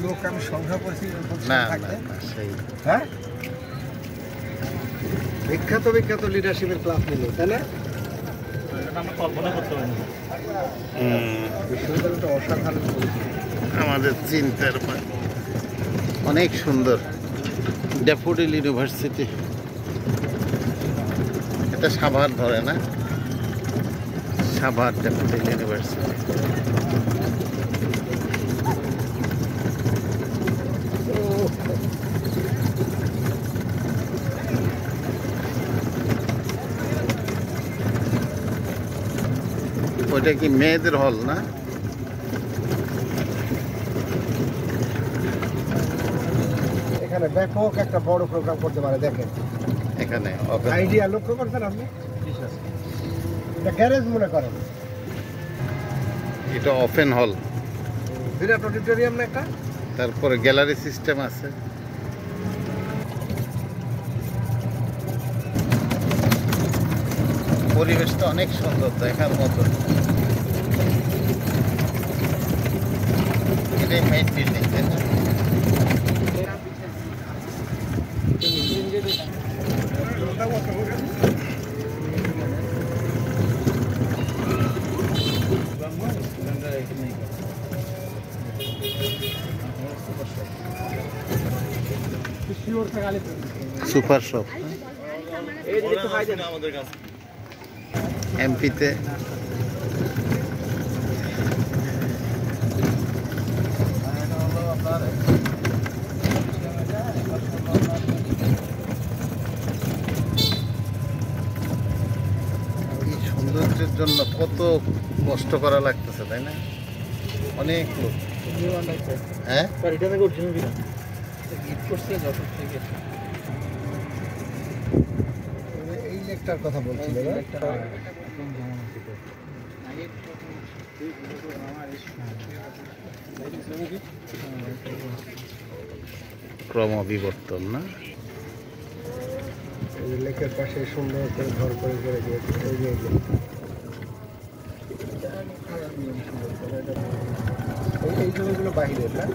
লোক আমি সংখ্যা করছি না সেই হ্যাঁ বিখ্যাত বিখ্যাত লিডারশিপের ক্লাস নিল তাই না? বিশ্ববিদ্যালয়টা অসাধারণ আমাদের চিন্তার অনেক সুন্দর ড্যাফোডিল ইউনিভার্সিটি। এটা সাভার ধরে না? Savar daffodil university. ওইটা কি মেয়েদের হল না? এখানে ব্যাপক একটা বড় প্রোগ্রাম করতে পারে। দেখেন এখানে আইডিয়া লক্ষ্য করছেন আপনি? এটা গ্যারেজ মনে করেন, এটা ওপেন হল, বিরাট অডিটোরিয়াম না একটা, তারপরে গ্যালারি সিস্টেম আছে। পরিবেশটা অনেক সুন্দর, দেখার মতো। এটাই মেইন বিল্ডিং, তাই না? সুপার শপ এমপিতে। সৌন্দর্যের জন্য কত কষ্ট করা লাগতেছে, তাই না? অনেক লোক। হ্যাঁ এই লেকটার কথা বলছিল। ক্রমবিবর্তন না? লেকের পাশে সুন্দর করে ঘর করে করে দিয়েছে। এই জমিগুলো বাহিরের না?